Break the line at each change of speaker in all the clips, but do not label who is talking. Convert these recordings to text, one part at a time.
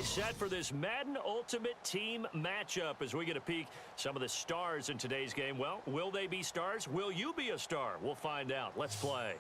everybody set for this Madden Ultimate Team matchup as we get a peek some of the stars in today's game. Well, will they be stars? Will you be a star? We'll find out. Let's play.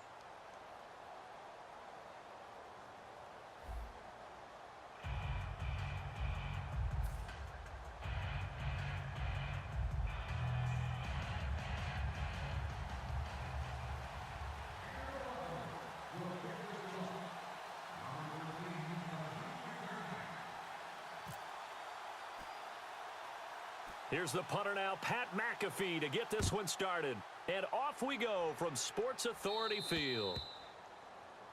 Here's the punter now, Pat McAfee, to get this one started. And off we go from Sports Authority Field.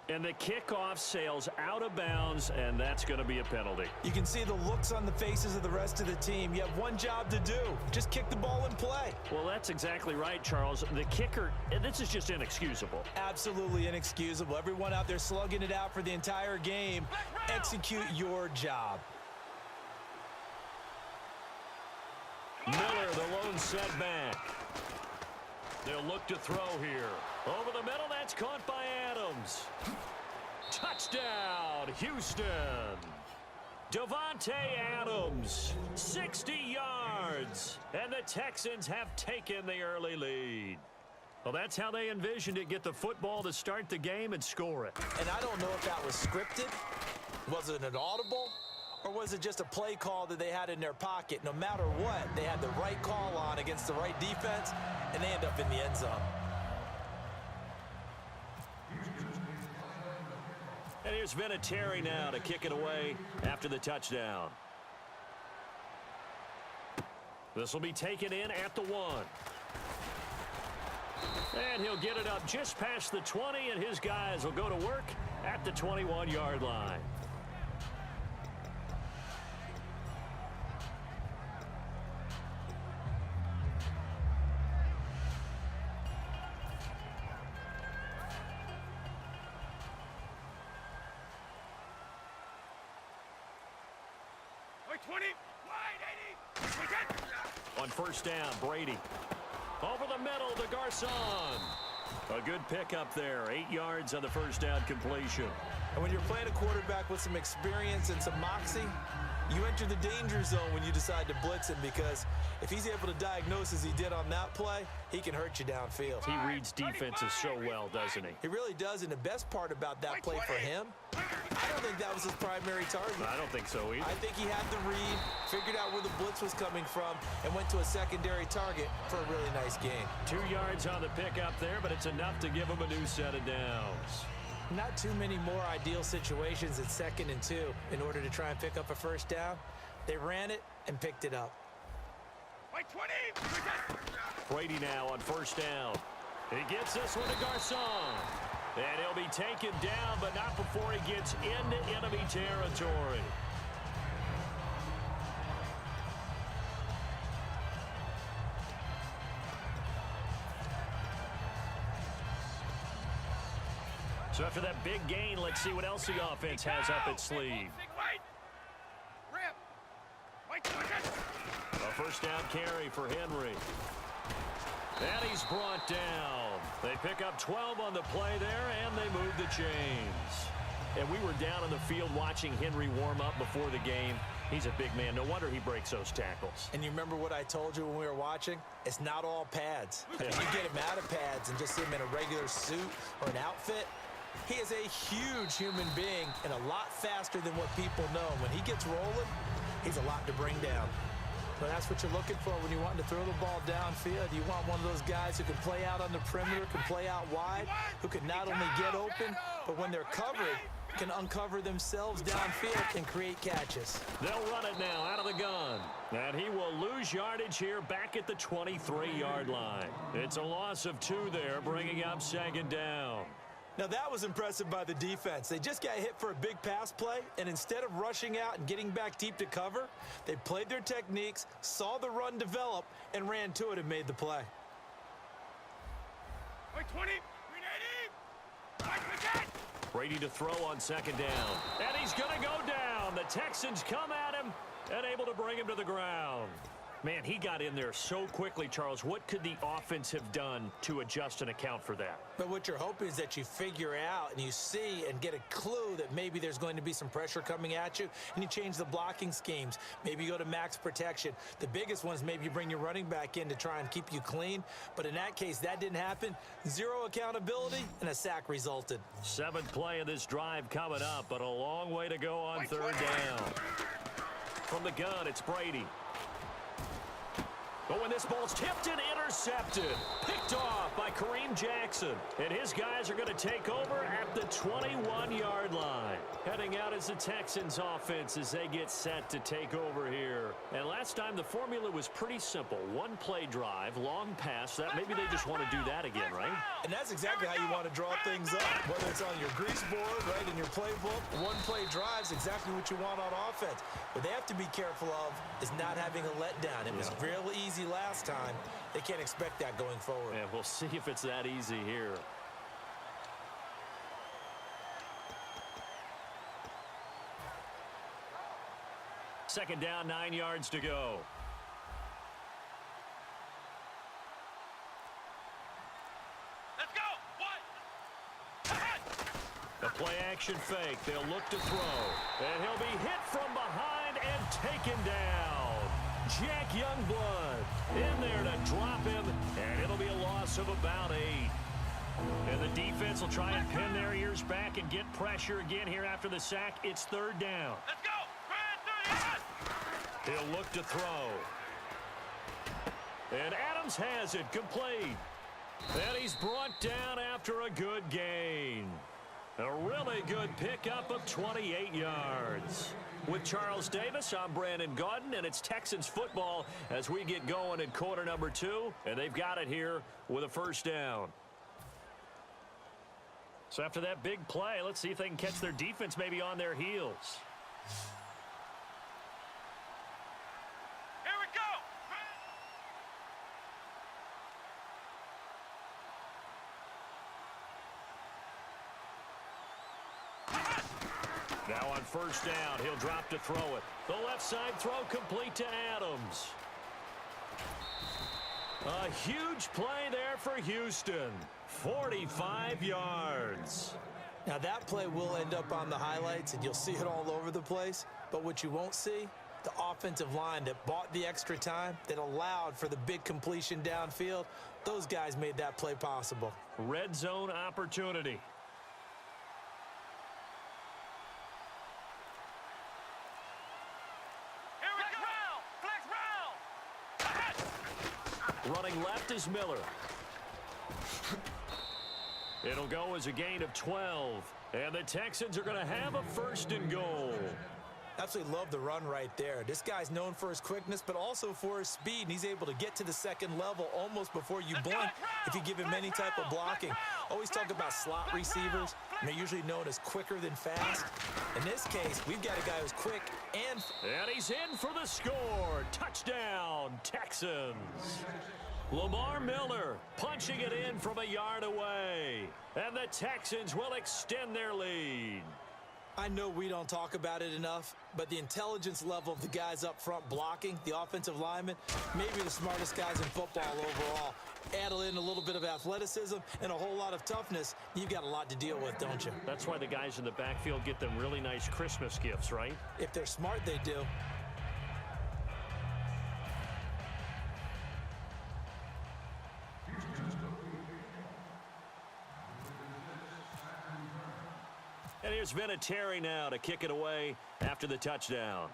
And the kickoff sails out of bounds, and that's going to be a penalty.
You can see the looks on the faces of the rest of the team. You have one job to do. Just kick the ball and play.
Well, that's exactly right, Charles. The kicker, this is just inexcusable.
Absolutely inexcusable. Everyone out there slugging it out for the entire game. Execute your job.
Miller, the lone setback. They'll look to throw here. Over the middle, that's caught by Adams. Touchdown, Houston. Davante Adams, 60 yards. And the Texans have taken the early lead. Well, that's how they envisioned it. Get the football to start the game and score it.
And I don't know if that was scripted. Was it an audible? Or was it just a play call that they had in their pocket? No matter what, they had the right call on against the right defense, and they end up in the end zone.
And here's Vinatieri now to kick it away after the touchdown. This will be taken in at the 1. And he'll get it up just past the 20, and his guys will go to work at the 21-yard line. On first down, Brady. Over the middle to Garcon. A good pickup there. 8 yards on the first down completion.
And when you're playing a quarterback with some experience and some moxie, you enter the danger zone when you decide to blitz him, because if he's able to diagnose as he did on that play, he can hurt you downfield.
He reads defenses so well, doesn't he?
He really does, and the best part about that play for him, I don't think that was his primary target.
I don't think so either.
I think he had the read, figured out where the blitz was coming from, and went to a secondary target for a really nice game.
2 yards on the pickup there, but it's enough to give him a new set of downs.
Not too many more ideal situations at 2nd and 2 in order to try and pick up a first down. They ran it and picked it up.
Brady now on first down. He gets this one to Garcon. And he'll be taken down, but not before he gets into enemy territory. So after that big gain, let's see what else the offense has up its sleeve. A first down carry for Henry. And he's brought down. They pick up 12 on the play there, and they move the chains. And we were down on the field watching Henry warm up before the game. He's a big man. No wonder he breaks those tackles.
And you remember what I told you when we were watching? It's not all pads. I mean, you get him out of pads and just see him in a regular suit or an outfit. He is a huge human being and a lot faster than what people know. When he gets rolling, he's a lot to bring down. But that's what you're looking for when you want to throw the ball downfield. You want one of those guys who can play out on the perimeter, can play out wide, who can not only get open, but when they're covered, can uncover themselves downfield and create catches.
They'll run it now out of the gun. And he will lose yardage here back at the 23-yard line. It's a loss of 2 there, bringing up 2nd down.
Now, that was impressive by the defense. They just got hit for a big pass play, and instead of rushing out and getting back deep to cover, they played their techniques, saw the run develop, and ran to it and made the play.
20,
Brady to throw on 2nd down. And he's going to go down. The Texans come at him and able to bring him to the ground. Man, he got in there so quickly, Charles. What could the offense have done to adjust and account for that?
But what you're hoping is that you figure out and you see and get a clue that maybe there's going to be some pressure coming at you, and you change the blocking schemes. Maybe you go to max protection. The biggest one is maybe you bring your running back in to try and keep you clean. But in that case, that didn't happen. Zero accountability, and a sack resulted.
7th play of this drive coming up, but a long way to go on 3rd down. From the gun, it's Brady. But when this ball's tipped and intercepted, picked off by Kareem Jackson. And his guys are going to take over at the 21-yard line. Heading out is the Texans offense as they get set to take over here. And last time the formula was pretty simple. 1-play drive, long pass. That maybe they just want to do that again, right?
And that's exactly how you want to draw things up. Whether it's on your grease board, right, in your playbook, 1-play drive is exactly what you want on offense. What they have to be careful of is not having a letdown. It was real easy last time. They can't expect that going forward.
And we'll see if it's that easy here. Second down, 9 yards to go.
Let's go.
The play action fake. They'll look to throw. And he'll be hit from behind and taken down. Jack Youngblood in there to drop him, and it'll be a loss of about 8. And the defense will try and pin their ears back and get pressure again here after the sack. It's 3rd down.
Let's go.
He'll look to throw. And Adams has it complete. And he's brought down after a good gain. A really good pickup of 28 yards. With Charles Davis, I'm Brandon Gaudin, and it's Texans football as we get going in quarter number 2, and they've got it here with a 1st down. So after that big play, let's see if they can catch their defense maybe on their heels.
Here we go.
Now on 1st down, he'll drop to throw it. The left side throw complete to Adams. A huge play there for Houston. 45 yards.
Now that play will end up on the highlights, and you'll see it all over the place. But what you won't see, the offensive line that bought the extra time, that allowed for the big completion downfield, those guys made that play possible.
Red zone opportunity. Running left is Miller. It'll go as a gain of 12. And the Texans are going to have a 1st and goal.
Absolutely love the run right there. This guy's known for his quickness, but also for his speed, and he's able to get to the 2nd level almost before you blink if you give him any type of blocking. Always talk about slot receivers, and they're usually known as quicker than fast. In this case, we've got a guy who's quick and
he's in for the score. Touchdown, Texans. Lamar Miller punching it in from a yard away. And the Texans will extend their lead.
I know we don't talk about it enough, but the intelligence level of the guys up front blocking, the offensive linemen, maybe the smartest guys in football overall. Add in a little bit of athleticism and a whole lot of toughness, you've got a lot to deal with, don't you?
That's why the guys in the backfield get them really nice Christmas gifts, right?
If they're smart, they do.
And here's Vinatieri now to kick it away after the touchdown.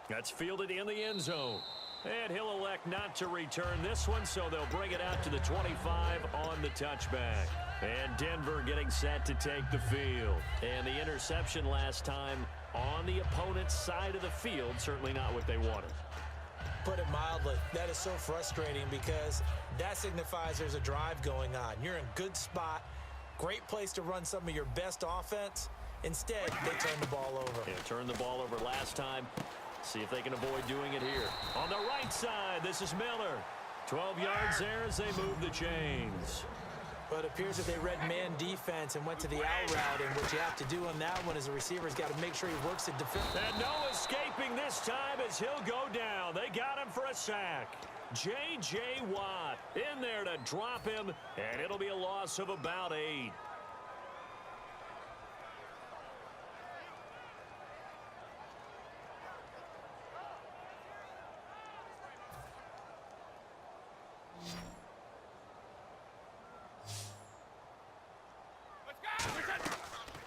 That's fielded in the end zone. And he'll elect not to return this one, so they'll bring it out to the 25 on the touchback. And Denver getting set to take the field. And the interception last time on the opponent's side of the field, certainly not what they wanted.
Put it mildly, that is so frustrating because that signifies there's a drive going on. You're in a good spot. Great place to run some of your best offense. Instead, they turn the ball over.
Yeah, turned the ball over last time. See if they can avoid doing it here. On the right side, this is Miller. 12 yards there as they move the chains.
Well, it appears that they read man defense and went to the out route, and what you have to do on that one is the receiver's got to make sure he works the defense.
And no escaping this time as he'll go down. They got him for a sack. J.J. Watt in there to drop him, and it'll be a loss of about 8.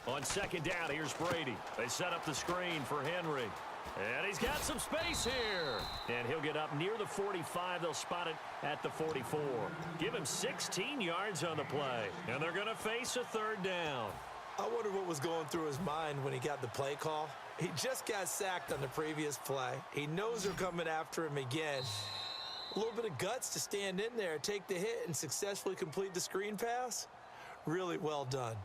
On second down, here's Brady. They set up the screen for Henry. And he's got some space here. And he'll get up near the 45. They'll spot it at the 44. Give him 16 yards on the play. And they're going to face a third down.
I wonder what was going through his mind when he got the play call. He just got sacked on the previous play. He knows they're coming after him again. A little bit of guts to stand in there, take the hit, and successfully complete the screen pass. Really well done.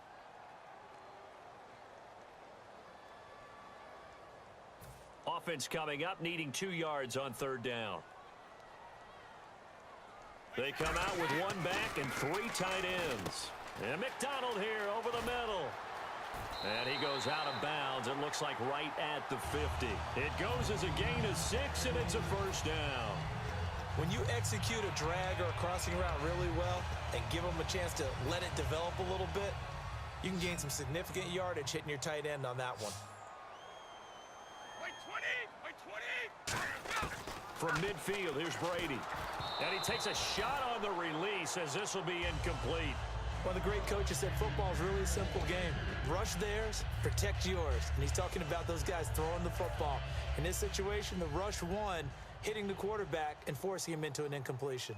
Offense coming up, needing 2 yards on third down. They come out with 1 back and 3 tight ends. And McDonald here over the middle. And he goes out of bounds. It looks like right at the 50. It goes as a gain of 6, and it's a first down.
When you execute a drag or a crossing route really well and give them a chance to let it develop a little bit, you can gain some significant yardage hitting your tight end on that one.
From midfield, here's Brady. And he takes a shot on the release as this will be incomplete.
One of the great coaches said football is really a simple game. Rush theirs, protect yours. And he's talking about those guys throwing the football. In this situation, the rush won, hitting the quarterback and forcing him into an incompletion.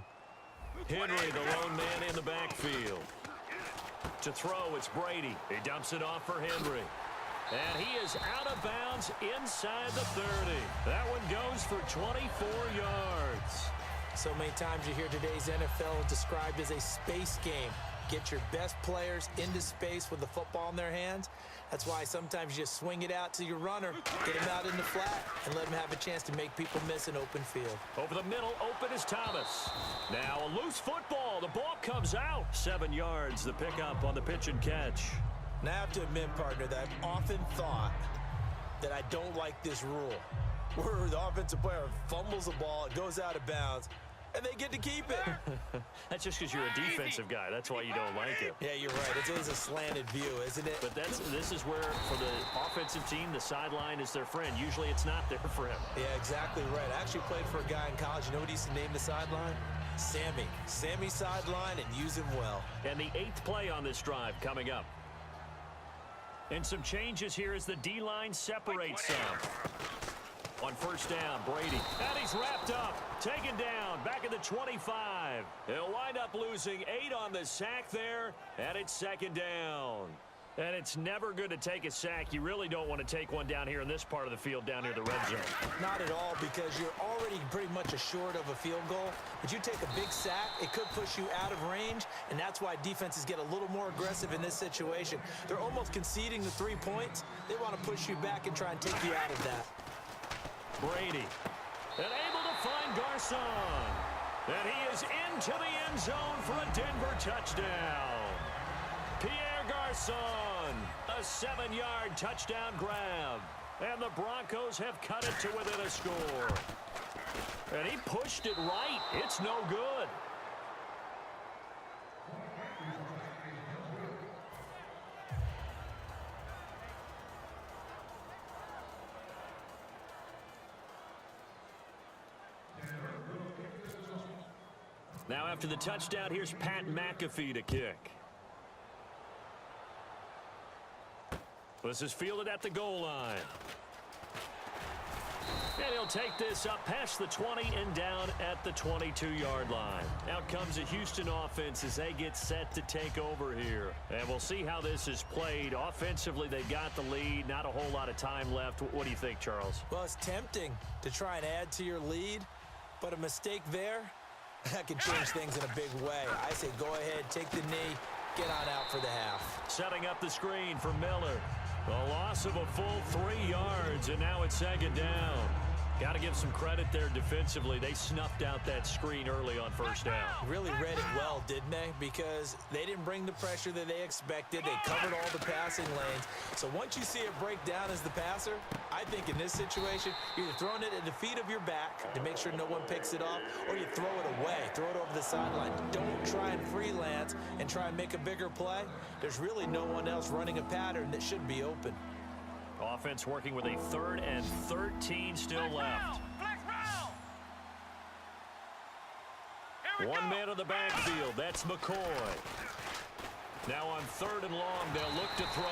Henry, the lone man in the backfield. To throw, it's Brady. He dumps it off for Henry. And he is out of bounds inside the 30. That one goes for 24 yards.
So many times you hear today's NFL described as a space game. Get your best players into space with the football in their hands. That's why sometimes you just swing it out to your runner, get him out in the flat, and let him have a chance to make people miss an open field.
Over the middle, open is Thomas. Now a loose football. The ball comes out. 7 yards, the pickup on the pitch and catch.
Now I have to admit, partner, that I've often thought that I don't like this rule, where the offensive player fumbles the ball, it goes out of bounds, and they get to keep it.
That's just because you're a defensive guy. That's why you don't like it.
Yeah, you're right. It's always a slanted view, isn't it?
But this is where, for the offensive team, the sideline is their friend. Usually it's not there for him.
Yeah, exactly right. I actually played for a guy in college. You know what he used to name the sideline? Sammy. Sammy sideline, and use him well.
And the 8th play on this drive coming up. And some changes here as the D-line separates some. On first down, Brady. And he's wrapped up. Taken down. Back at the 25. He'll wind up losing 8 on the sack there. And it's second down. And it's never good to take a sack. You really don't want to take one down here in this part of the field, down near the red zone.
Not at all, because you're already pretty much assured of a field goal. But you take a big sack, it could push you out of range, and that's why defenses get a little more aggressive in this situation. They're almost conceding the 3 points. They want to push you back and try and take you out of that.
Brady, and able to find Garcon. And he is into the end zone for a Denver touchdown. Pierre Garcon, a 7-yard touchdown grab. And the Broncos have cut it to within a score. And he pushed it right. It's no good. Now after the touchdown, here's Pat McAfee to kick. This is fielded at the goal line. And he'll take this up past the 20 and down at the 22-yard line. Out comes the Houston offense as they get set to take over here. And we'll see how this is played. Offensively, they got the lead. Not a whole lot of time left. What do you think, Charles?
Well, it's tempting to try and add to your lead, but a mistake there, that could change things in a big way. I say go ahead, take the knee, get on out for the half.
Setting up the screen for Miller. A loss of a full 3 yards, and now it's second down. Got to give some credit there defensively. They snuffed out that screen early on first down.
Really read it well, didn't they? Because they didn't bring the pressure that they expected. They covered all the passing lanes. So once you see it break down as the passer, I think in this situation, you're either throwing it at the feet of your back to make sure no one picks it off, or you throw it away, throw it over the sideline. Don't try and freelance and try and make a bigger play. There's really no one else running a pattern that should be open.
Offense working with a 3rd and 13 still left.
Flex round. Here we
1
go.
man in the backfield. That's McCoy. Now on 3rd and long, they'll look to throw.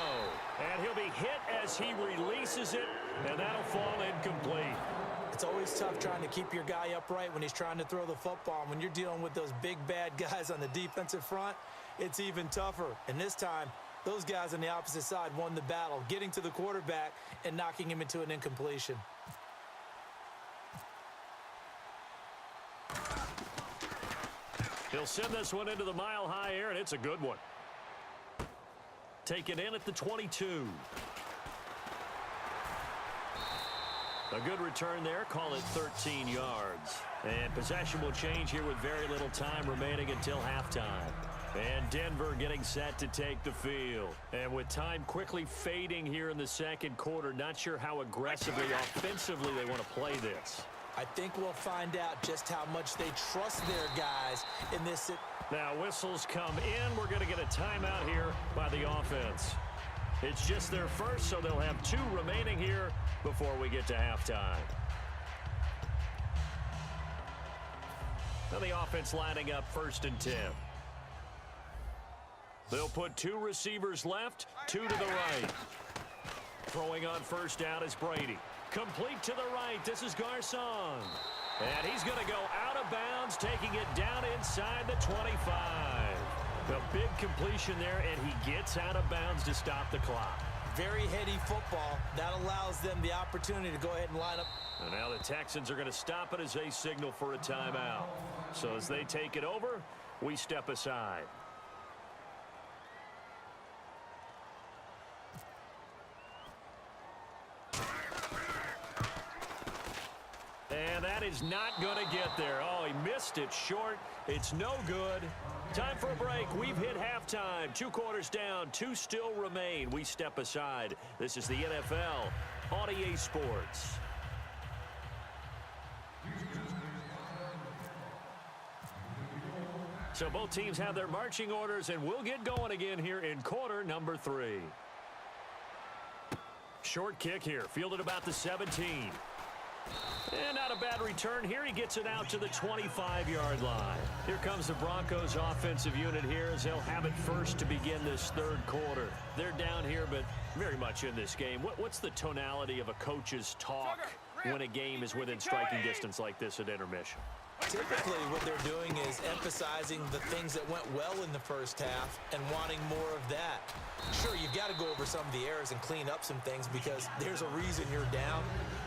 And he'll be hit as he releases it, and that'll fall incomplete.
It's always tough trying to keep your guy upright when he's trying to throw the football. When you're dealing with those big, bad guys on the defensive front, it's even tougher. And this time, those guys on the opposite side won the battle, getting to the quarterback and knocking him into an incompletion.
He'll send this one into the mile-high air, and it's a good one. Taken in at the 22. A good return there. Call it 13 yards. And possession will change here with very little time remaining until halftime. And Denver getting set to take the field. And with time quickly fading here in the second quarter, not sure how aggressively, offensively they want to play this.
I think we'll find out just how much they trust their guys in this.
Now whistles come in. We're going to get a timeout here by the offense. It's just their first, so they'll have 2 remaining here before we get to halftime. Now the offense lining up 1st and 10. They'll put 2 receivers left, 2 to the right. Throwing on 1st down is Brady. Complete to the right. This is Garcon. And he's going to go out of bounds, taking it down inside the 25. A big completion there, and he gets out of bounds to stop the clock.
Very heady football. That allows them the opportunity to go ahead and line up.
And now the Texans are going to stop it as they signal for a timeout. So as they take it over, we step aside. And that is not going to get there. Oh, he missed it short. It's no good. Time for a break. We've hit halftime. 2 quarters down. 2 still remain. We step aside. This is the NFL on EA Sports. So both teams have their marching orders, and we'll get going again here in quarter number 3. Short kick here. Fielded about the 17. And not a bad return here. He gets it out to the 25-yard line. Here comes the Broncos offensive unit here as they'll have it first to begin this 3rd quarter. They're down here, but very much in this game. What's the tonality of a coach's talk when a game is within striking distance like this at intermission?
Typically, what they're doing is emphasizing the things that went well in the first half and wanting more of that. Sure, you've got to go over some of the errors and clean up some things because there's a reason you're down.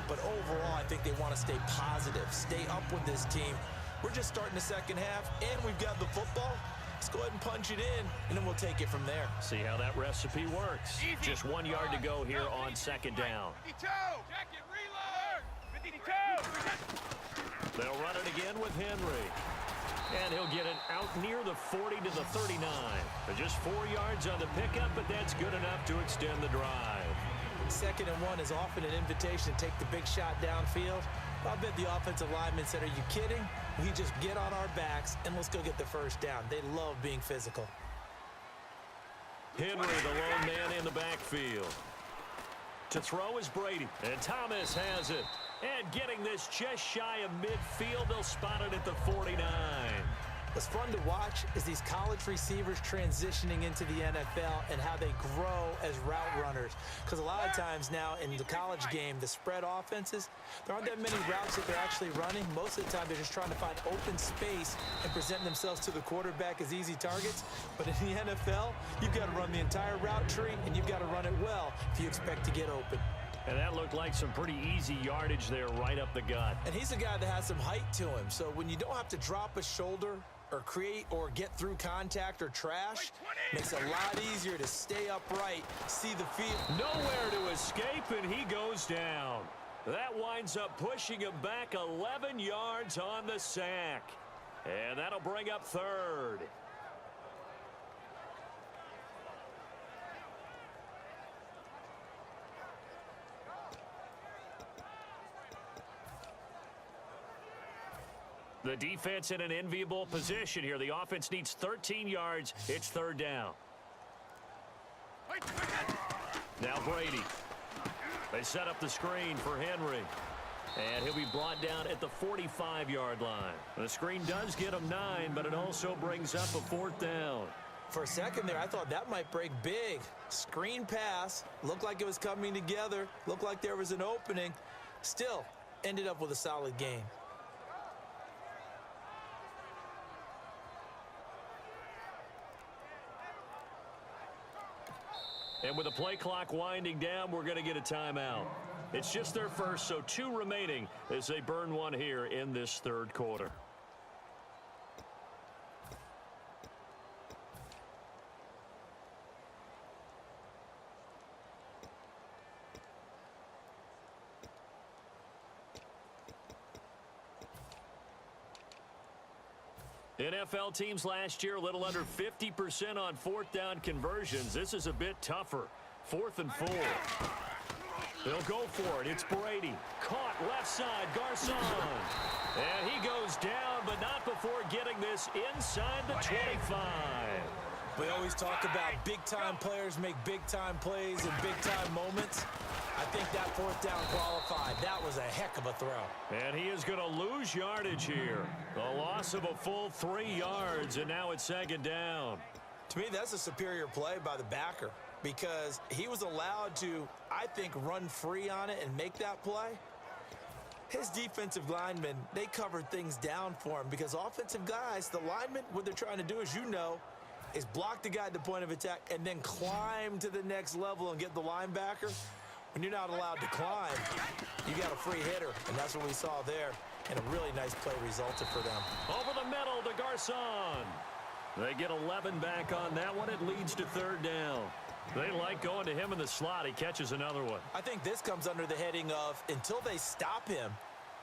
But overall, I think they want to stay positive, stay up with this team. We're just starting the second half, and we've got the football. Let's go ahead and punch it in, and then we'll take it from there.
See how that recipe works. Just 1 yard to go here on 2nd down.
52. Check it. Reload. 52.
They'll run it again with Henry. And he'll get it out near the 40 to the 39. But just 4 yards on the pickup, but that's good enough to extend the drive.
2nd and 1 is often an invitation to take the big shot downfield. I bet the offensive linemen said, are you kidding? We just get on our backs and let's go get the 1st down. They love being physical.
Henry, the lone man in the backfield. To throw is Brady. And Thomas has it. And getting this just shy of midfield, they'll spot it at the 49.
What's fun to watch is these college receivers transitioning into the NFL and how they grow as route runners. Because a lot of times now in the college game, the spread offenses, there aren't that many routes that they're actually running. Most of the time, they're just trying to find open space and present themselves to the quarterback as easy targets. But in the NFL, you've got to run the entire route tree, and you've got to run it well if you expect to get open.
And that looked like some pretty easy yardage there right up the gut.
And he's a guy that has some height to him. So when you don't have to drop a shoulder or create or get through contact or trash, makes it a lot easier to stay upright, see the field.
Nowhere to escape, and he goes down. That winds up pushing him back 11 yards on the sack. And that'll bring up third. The defense in an enviable position here. The offense needs 13 yards. It's third down. Now Brady. They set up the screen for Henry. And he'll be brought down at the 45-yard line. The screen does get him 9, but it also brings up a fourth down.
For a second there, I thought that might break big. Screen pass. Looked like it was coming together. Looked like there was an opening. Still, ended up with a solid game.
And with the play clock winding down, we're going to get a timeout. It's just their first, so 2 remaining as they burn one here in this third quarter. NFL teams last year a little under 50% on fourth down conversions. This is a bit tougher. 4th and 4. They'll go for it. It's Brady. Caught left side. Garcon. And he goes down, but not before getting this inside the 25.
We always talk about big-time players make big-time plays in big-time moments. I think that fourth down qualified. That was a heck of a throw.
And he is going to lose yardage here. A loss of a full 3 yards, and now it's second down.
To me, that's a superior play by the backer because he was allowed to, I think, run free on it and make that play. His defensive linemen, they covered things down for him because offensive guys, the linemen, what they're trying to do, as you know, is block the guy at the point of attack and then climb to the next level and get the linebacker. When you're not allowed to climb, you got a free hitter, and that's what we saw there. And a really nice play resulted for them.
Over the middle to Garcon. They get 11 back on that one. It leads to third down. They like going to him in the slot. He catches another one.
I think this comes under the heading of until they stop him,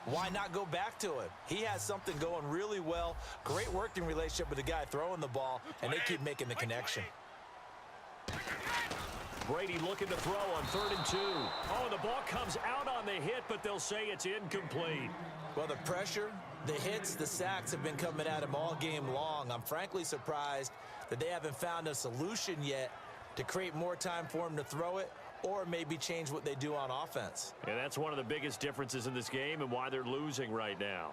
why not go back to him? He has something going really well. Great working relationship with the guy throwing the ball, and they keep making the connection.
Brady looking to throw on 3rd and 2. Oh, the ball comes out on the hit, but they'll say it's incomplete.
Well, the pressure, the hits, the sacks have been coming at him all game long. I'm frankly surprised that they haven't found a solution yet to create more time for him to throw it or maybe change what they do on offense.
And that's one of the biggest differences in this game and why they're losing right now.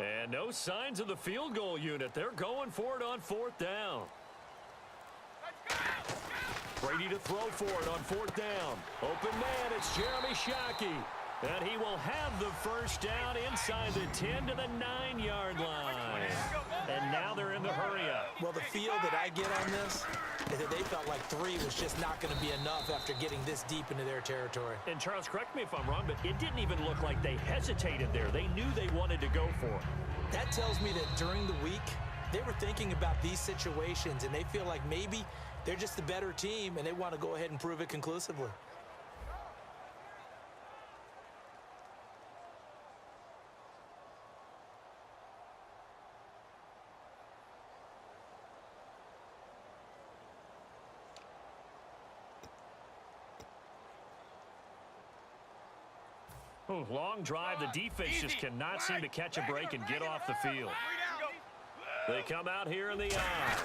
And no signs of the field goal unit. They're going for it on 4th down. Brady to throw for it on 4th down. Open man, it's Jeremy Shockey. And he will have the first down inside the 10 to the 9-yard line. And now they're in the hurry-up.
Well, the feel that I get on this is that they felt like 3 was just not going to be enough after getting this deep into their territory.
And Charles, correct me if I'm wrong, but it didn't even look like they hesitated there. They knew they wanted to go for it.
That tells me that during the week, they were thinking about these situations, and they feel like maybe they're just the better team, and they want to go ahead and prove it conclusively.
Oh, long drive. The defense just cannot seem to catch a break and get off the field. They come out here in the I.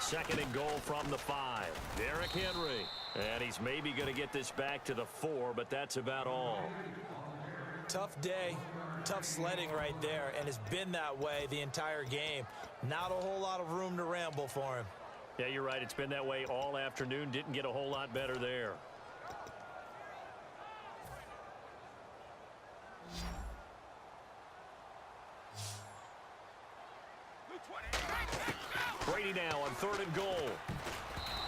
2nd and goal from the 5. Derrick Henry. And he's maybe going to get this back to the 4, but that's about all.
Tough day, tough sledding right there, and it's been that way the entire game. Not a whole lot of room to ramble for him.
Yeah, you're right. It's been that way all afternoon. Didn't get a whole lot better there. Brady now on 3rd and goal.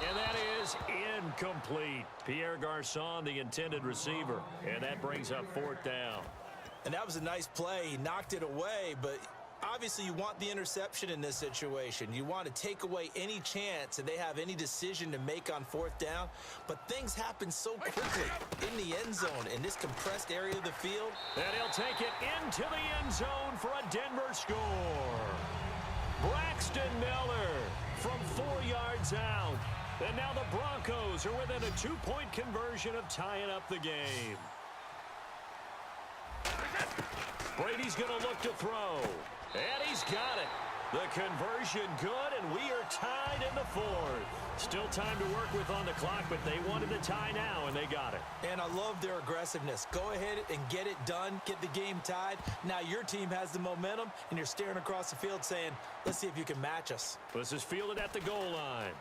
And that is incomplete. Pierre Garcon, the intended receiver. And that brings up 4th down.
And that was a nice play. He knocked it away, but Obviously, you want the interception in this situation. You want to take away any chance that they have any decision to make on fourth down. But things happen so quickly in the end zone in this compressed area of the field.
And he'll take it into the end zone for a Denver score. Braxton Miller from 4 yards out. And now the Broncos are within a 2-point conversion of tying up the game. Brady's going to look to throw. And he's got it. The conversion good, and we are tied in the fourth. Still time to work with on the clock, but they wanted the tie now, and they got it.
And I love their aggressiveness. Go ahead and get it done. Get the game tied. Now your team has the momentum, and you're staring across the field saying, let's see if you can match us.
This is fielded at the goal line.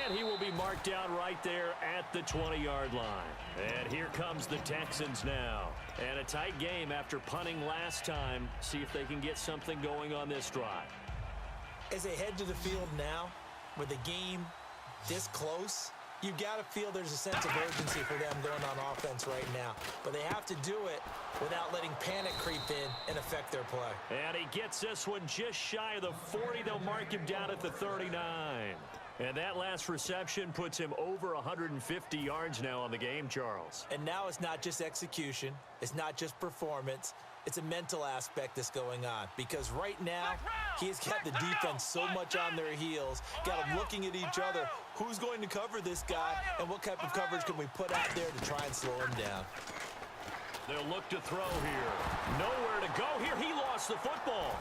And he will be marked down right there at the 20-yard line. And here comes the Texans now. And a tight game after punting last time. See if they can get something going on this drive.
As they head to the field now, with the game this close, you've got to feel there's a sense of urgency for them going on offense right now. But they have to do it without letting panic creep in and affect their play.
And he gets this one just shy of the 40. They'll mark him down at the 39. And that last reception puts him over 150 yards now on the game, Charles.
And now it's not just execution. It's not just performance. It's a mental aspect that's going on. Because right now, he's got the defense so much on their heels, got them looking at each other. Who's going to cover this guy, and what type of coverage can we put out there to try and slow him down?
They'll look to throw here. Nowhere to go here. He lost the football.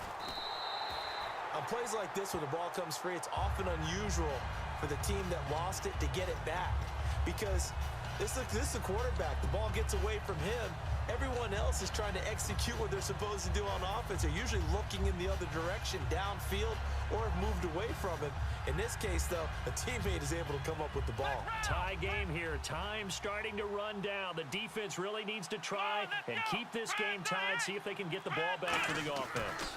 On plays like this, when the ball comes free, it's often unusual for the team that lost it to get it back. Because this is the quarterback. The ball gets away from him. Everyone else is trying to execute what they're supposed to do on offense. They're usually looking in the other direction, downfield, or have moved away from him. In this case, though, a teammate is able to come up with the ball.
Tie game here. Time starting to run down. The defense really needs to try and keep this game tied, see if they can get the ball back for the offense.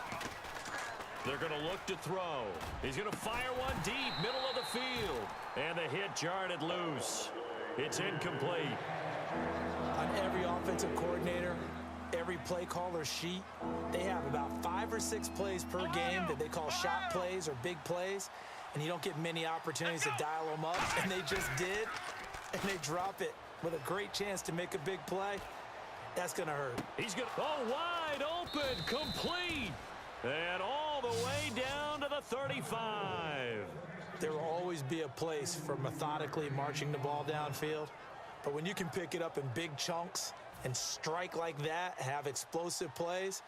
They're going to look to throw. He's going to fire one deep, middle of the field. And the hit jarred it loose. It's incomplete.
On every offensive coordinator, every play caller sheet, they have about 5 or 6 plays per game that they call shot plays or big plays. And you don't get many opportunities to dial them up. And they just did. And they drop it with a great chance to make a big play. That's going to hurt.
He's going to, wide open, complete. And all the way down to the 35.
There will always be a place for methodically marching the ball downfield. But when you can pick it up in big chunks and strike like that, have explosive plays,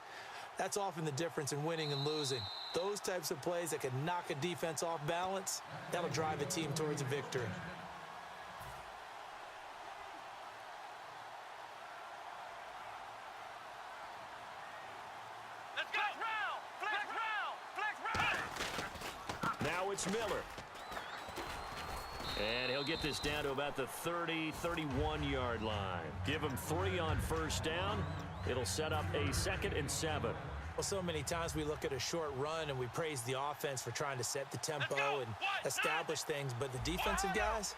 that's often the difference in winning and losing. Those types of plays that can knock a defense off balance, that'll drive a team towards a victory.
Now it's Miller. And he'll get this down to about the 30, 31-yard line. Give him 3 on first down. It'll set up a 2nd and 7.
Well, so many times we look at a short run and we praise the offense for trying to set the tempo and establish things. But the defensive guys,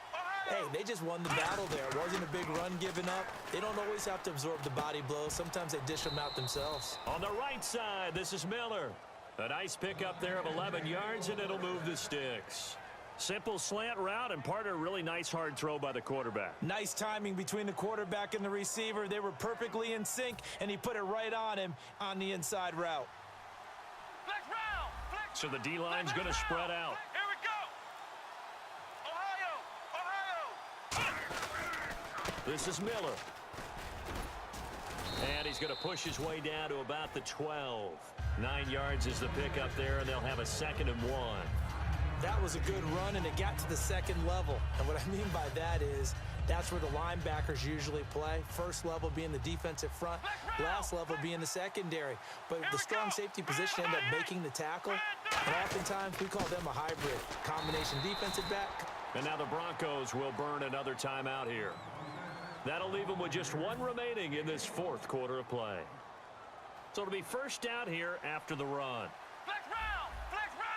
hey, they just won the battle there. It wasn't a big run given up. They don't always have to absorb the body blows. Sometimes they dish them out themselves.
On the right side, this is Miller. A nice pickup there of 11 yards, and it'll move the sticks. Simple slant route and part of a really nice hard throw by the quarterback.
Nice timing between the quarterback and the receiver. They were perfectly in sync, and he put it right on him on the inside route.
So the D-line's going to spread out.
Here we go. Ohio.
This is Miller. And he's going to push his way down to about the 12. 9 yards is the pickup there, and they'll have a 2nd and 1.
That was a good run, and it got to the 2nd level. And what I mean by that is that's where the linebackers usually play. First level being the defensive front, last level being the secondary. But the strong safety position ended up making the tackle. And oftentimes we call them a hybrid, combination defensive back.
And now the Broncos will burn another timeout here. That'll leave them with just 1 remaining in this 4th quarter of play. So it'll be first down here after the run.
Flex round. Let's go.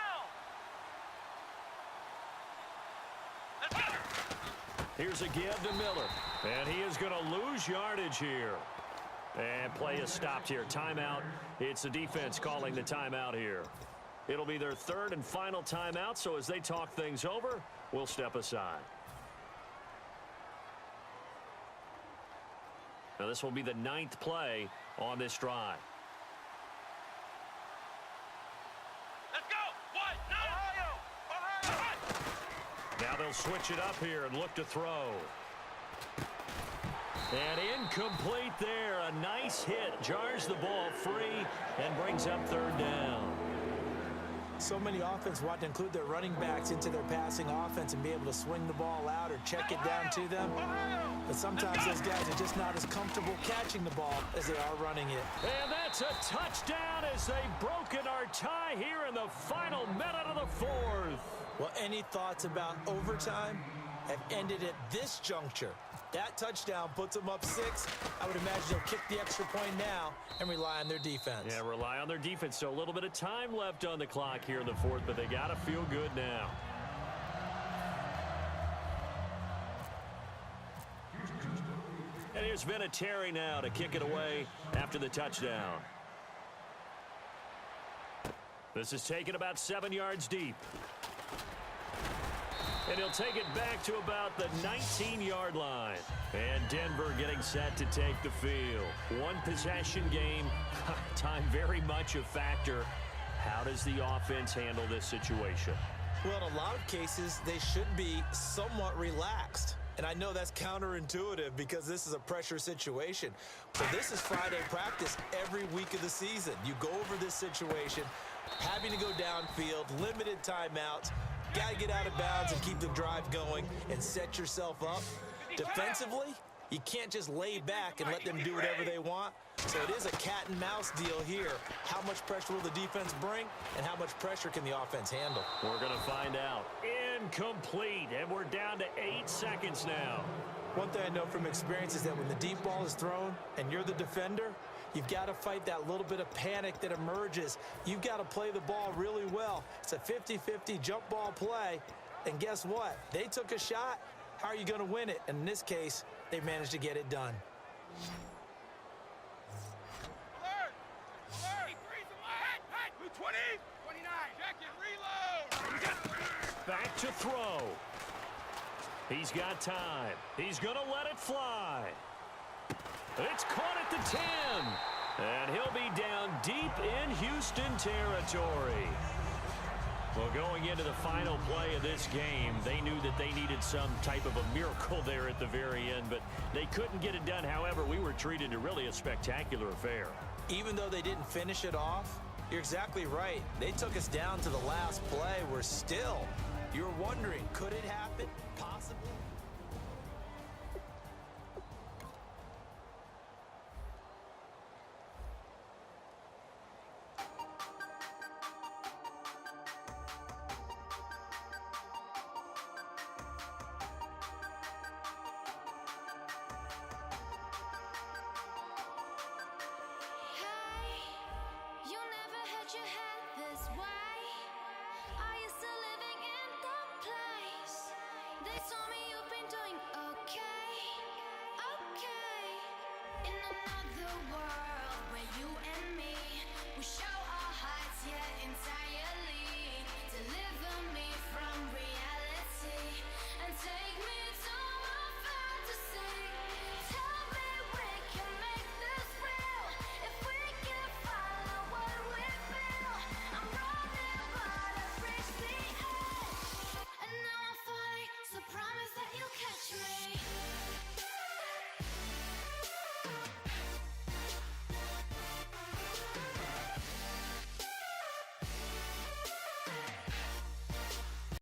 Here's a give to Miller. And he is going to lose yardage here. And play is stopped here. Timeout. It's the defense calling the timeout here. It'll be their third and final timeout, so as they talk things over, we'll step aside. Now this will be the 9th play on this drive.
Let's go. What? Ohio! Ohio!
Now they'll switch it up here and look to throw. And incomplete there. A nice hit. Jars the ball free and brings up third down.
So many offenses want to include their running backs into their passing offense and be able to swing the ball out or check it down to them. But sometimes those guys are just not as comfortable catching the ball as they are running it.
And that's a touchdown as they've broken our tie here in the final minute of the 4th.
Well, any thoughts about overtime have ended at this juncture. That touchdown puts them up 6. I would imagine they'll kick the extra point now and rely on their defense.
Yeah, rely on their defense. So a little bit of time left on the clock here in the 4th, but they got to feel good now. And here's Vinatieri now to kick it away after the touchdown. This is taken about 7 yards deep. And he'll take it back to about the 19-yard line. And Denver getting set to take the field. One possession game. Time very much a factor. How does the offense handle this situation?
Well, in a lot of cases, they should be somewhat relaxed. And I know that's counterintuitive because this is a pressure situation. But this is Friday practice every week of the season. You go over this situation, having to go downfield, limited timeouts, got to get out of bounds and keep the drive going and set yourself up. Defensively, you can't just lay back and let them do whatever they want. So it is a cat and mouse deal here. How much pressure will the defense bring and how much pressure can the offense handle?
We're going to find out. Incomplete, and we're down to 8 seconds now.
One thing I know from experience is that when the deep ball is thrown and you're the defender, you've got to fight that little bit of panic that emerges. You've got to play the ball really well. It's a 50-50 jump ball play. And guess what? They took a shot. How are you going to win it? And in this case, they managed to get it done.
Alert! Alert! 20! 29! Check it, reload!
Back to throw. He's got time. He's going to let it fly. It's caught at the 10. And he'll be down deep in Houston territory. Well, going into the final play of this game, they knew that they needed some type of a miracle there at the very end, but they couldn't get it done. However, we were treated to really a spectacular affair.
Even though they didn't finish it off, you're exactly right. They took us down to the last play. We're still, you're wondering, could it happen? Possibly.
Show our hearts, yeah, entirely to live